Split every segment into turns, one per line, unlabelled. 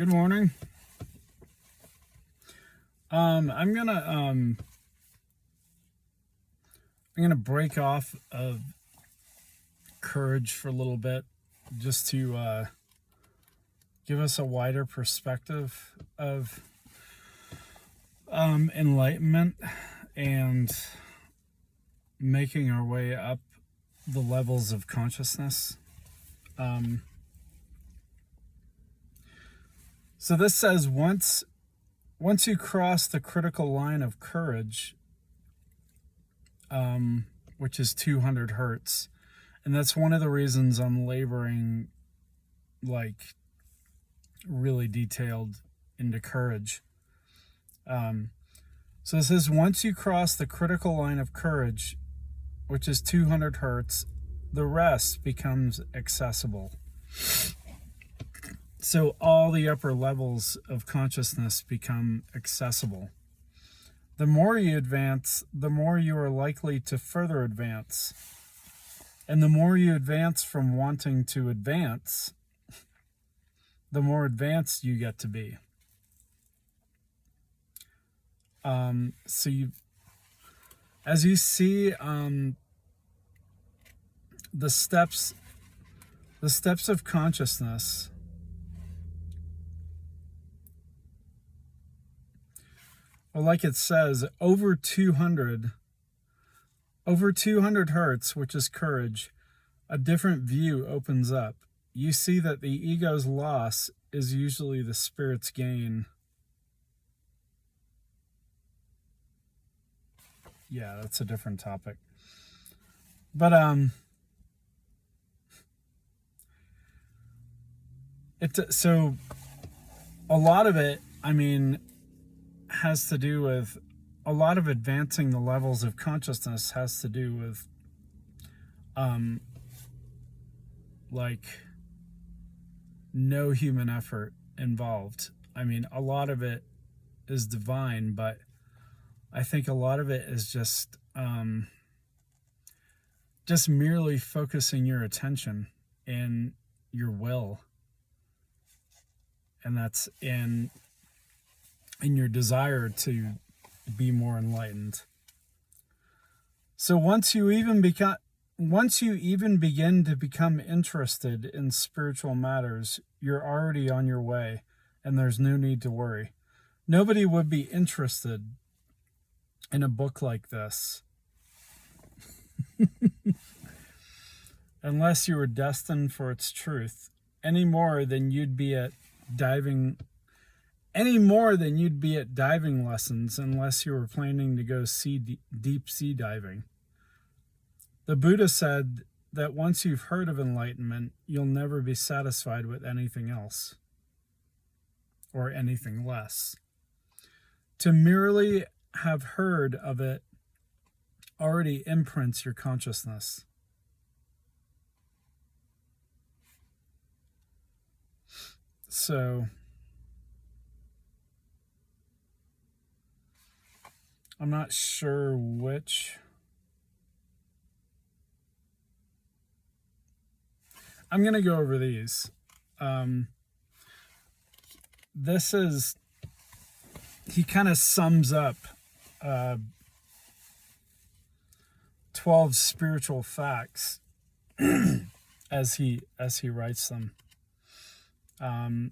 Good morning. I'm gonna break off of courage for a little bit, just to give us a wider perspective of enlightenment and making our way up the levels of consciousness. So this says once you cross the critical line of courage, which is 200 hertz, and that's one of the reasons I'm laboring like really detailed into courage. So it says once you cross the critical line of courage, which is 200 hertz, the rest becomes accessible. So all the upper levels of consciousness become accessible. The more you advance, the more you are likely to further advance. And the more you advance from wanting to advance, the more advanced you get to be. As you see, the steps of consciousness, well, like it says, over 200 hertz, which is courage, a different view opens up. You see that the ego's loss is usually the spirit's gain. Yeah, that's a different topic. But so a lot of it, has to do with a lot of advancing the levels of consciousness has to do with like no human effort involved. A lot of it is divine, but I think a lot of it is just merely focusing your attention and your will, and that's in your desire to be more enlightened. So once you even begin to become interested in spiritual matters, you're already on your way, and there's no need to worry. Nobody would be interested in a book like this unless you were destined for its truth, any more than you'd be at diving lessons unless you were planning to go deep sea diving. The Buddha said that once you've heard of enlightenment, you'll never be satisfied with anything else or anything less. To merely have heard of it already imprints your consciousness. So I'm not sure which. I'm going to go over these. He kind of sums up 12 spiritual facts as he writes them. And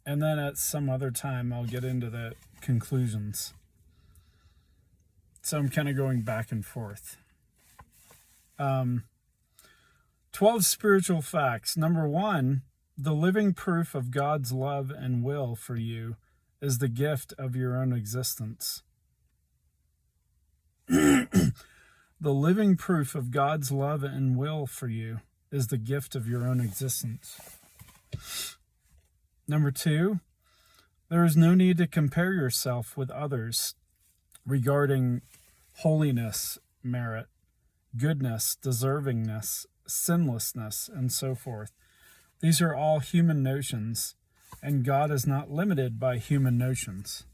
then at some other time, I'll get into the conclusions. So I'm kind of going back and forth. 12 spiritual facts. Number 1, the living proof of God's love and will for you is the gift of your own existence. The living proof of God's love and will for you is the gift of your own existence. Number 2, there is no need to compare yourself with others regarding holiness, merit, goodness, deservingness, sinlessness, and so forth. These are all human notions, and God is not limited by human notions.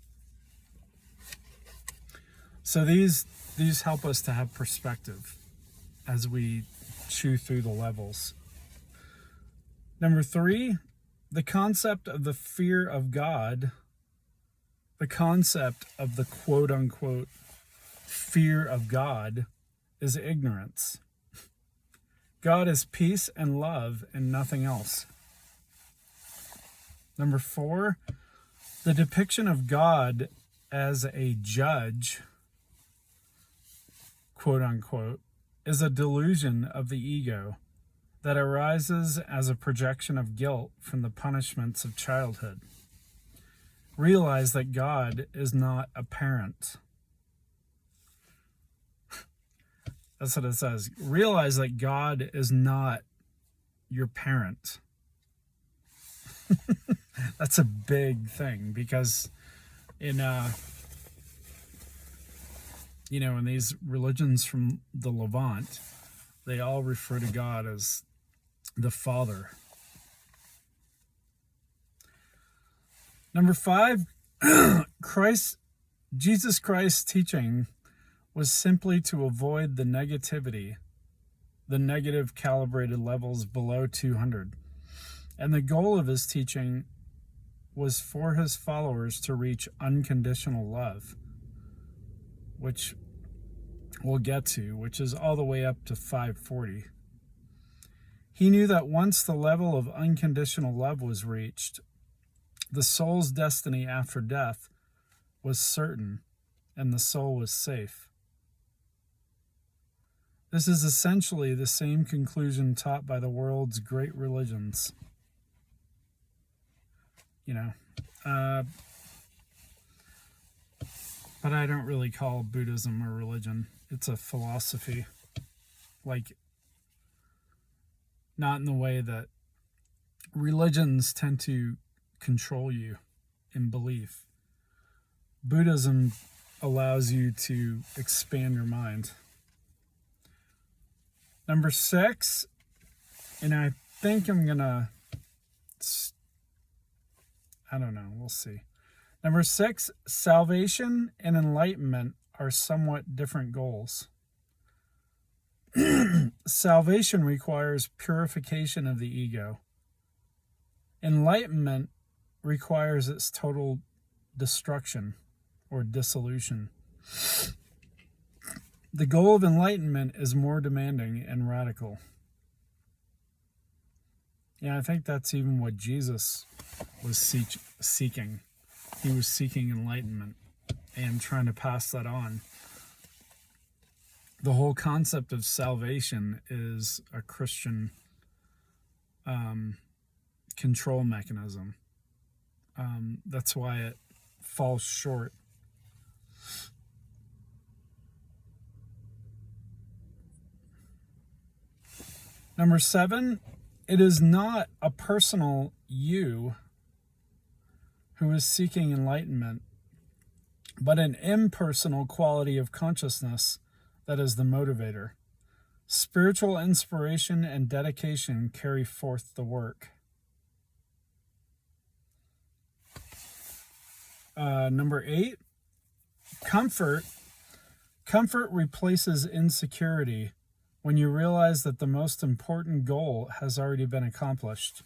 So these help us to have perspective as we chew through the levels. Number 3, the concept of the fear of God, the concept of the quote unquote fear of God, is ignorance. God is peace and love and nothing else. Number 4, the depiction of God as a judge, quote unquote, is a delusion of the ego that arises as a projection of guilt from the punishments of childhood. Realize that God is not a parent. That's what it says. Realize that God is not your parent. That's a big thing, because in these religions from the Levant, they all refer to God as the Father. Number 5, Jesus Christ's teaching was simply to avoid the negativity, the negative calibrated levels below 200. And the goal of his teaching was for his followers to reach unconditional love, which we'll get to, which is all the way up to 540. He knew that once the level of unconditional love was reached, the soul's destiny after death was certain and the soul was safe. This is essentially the same conclusion taught by the world's great religions. But I don't really call Buddhism a religion. It's a philosophy. Not in the way that religions tend to control you in belief. Buddhism allows you to expand your mind. Number 6, and I think I'm gonna, I don't know, we'll see. Number 6, salvation and enlightenment are somewhat different goals. Salvation requires purification of the ego. Enlightenment requires its total destruction or dissolution. The goal of enlightenment is more demanding and radical. Yeah, I think that's even what Jesus was seeking. He was seeking enlightenment and trying to pass that on. The whole concept of salvation is a Christian control mechanism. That's why it falls short. Number 7, it is not a personal you who is seeking enlightenment, but an impersonal quality of consciousness that is the motivator. Spiritual inspiration and dedication carry forth the work. Number 8, comfort. Comfort replaces insecurity when you realize that the most important goal has already been accomplished.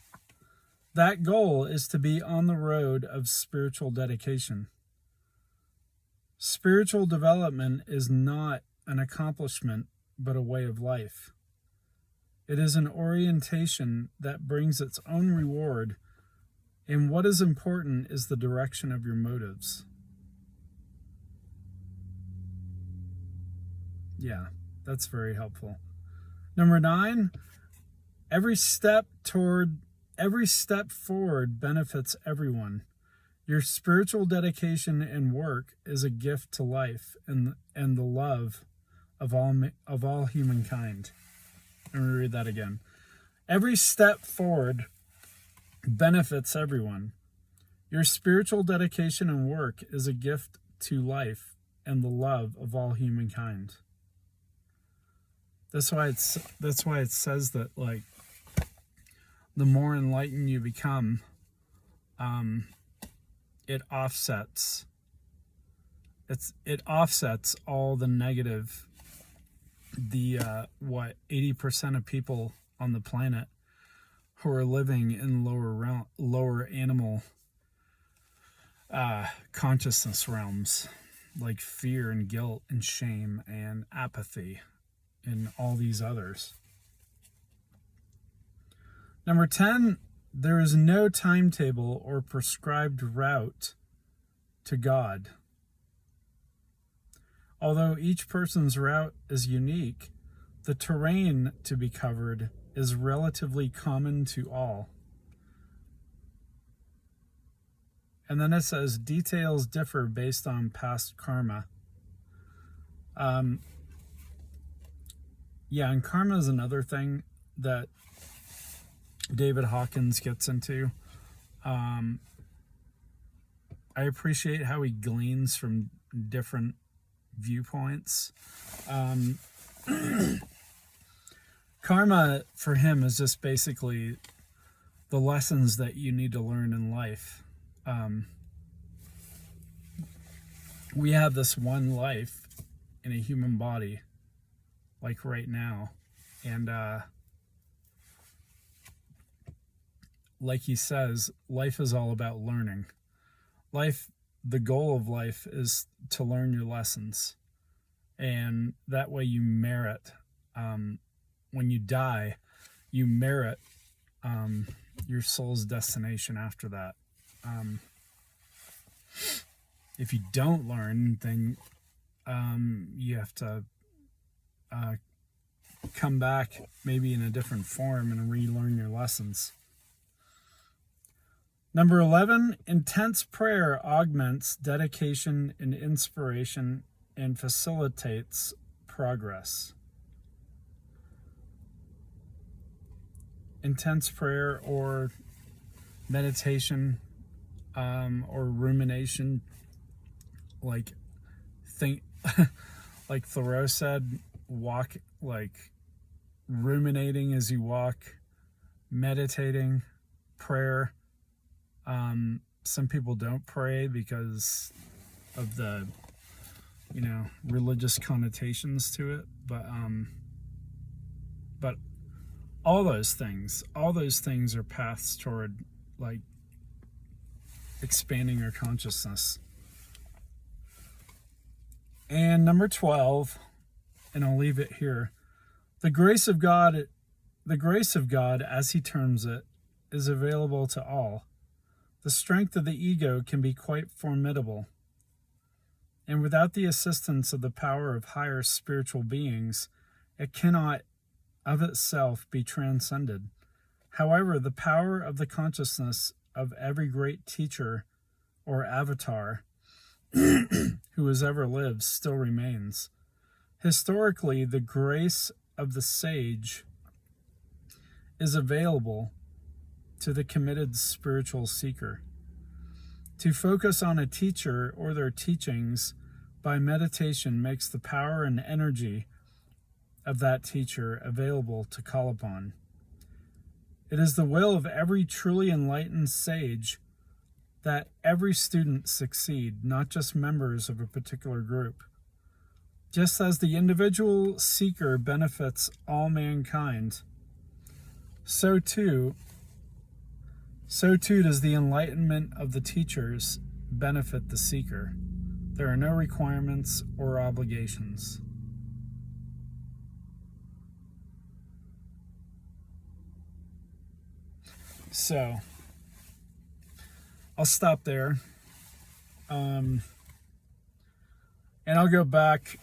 That goal is to be on the road of spiritual dedication. Spiritual development is not an accomplishment, but a way of life. It is an orientation that brings its own reward, and what is important is the direction of your motives. Yeah, that's very helpful. Number 9, every step forward benefits everyone. Your spiritual dedication and work is a gift to life and the love of all humankind. Let me read that again. Every step forward benefits everyone. Your spiritual dedication and work is a gift to life and the love of all humankind. That's why it says that, like, the more enlightened you become, it offsets all the negative. The 80% of people on the planet who are living in lower animal consciousness realms, like fear and guilt and shame and apathy and all these others. Number 10, there is no timetable or prescribed route to God. Although each person's route is unique, the terrain to be covered is relatively common to all. And then it says details differ based on past karma. And karma is another thing that David Hawkins gets into. I appreciate how he gleans from different viewpoints. Karma for him is just basically the lessons that you need to learn in life. We have this one life in a human body, like right now, and like he says, life is all about learning. The goal of life is to learn your lessons, and that way you merit, when you die, you merit your soul's destination after that. If you don't learn, then you have to come back maybe in a different form and relearn your lessons. Number 11, intense prayer augments dedication and inspiration and facilitates progress. Intense prayer or meditation or rumination, like Thoreau said, walk, like ruminating as you walk, meditating, prayer. Some people don't pray because of the, religious connotations to it, but all those things are paths toward like expanding our consciousness. And number 12, and I'll leave it here. The grace of God, as he terms it, is available to all. The strength of the ego can be quite formidable, and without the assistance of the power of higher spiritual beings, it cannot of itself be transcended. However, the power of the consciousness of every great teacher or avatar who has ever lived still remains. Historically, the grace of the sage is available to the committed spiritual seeker. To focus on a teacher or their teachings by meditation makes the power and energy of that teacher available to call upon. It is the will of every truly enlightened sage that every student succeed, not just members of a particular group. Just as the individual seeker benefits all mankind, so too does the enlightenment of the teachers benefit the seeker. There are no requirements or obligations. So, I'll stop there. And I'll go back.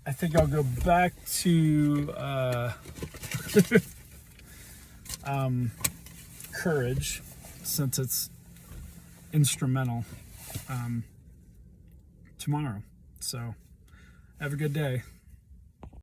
I think I'll go back to courage, since it's instrumental, tomorrow. So, have a good day.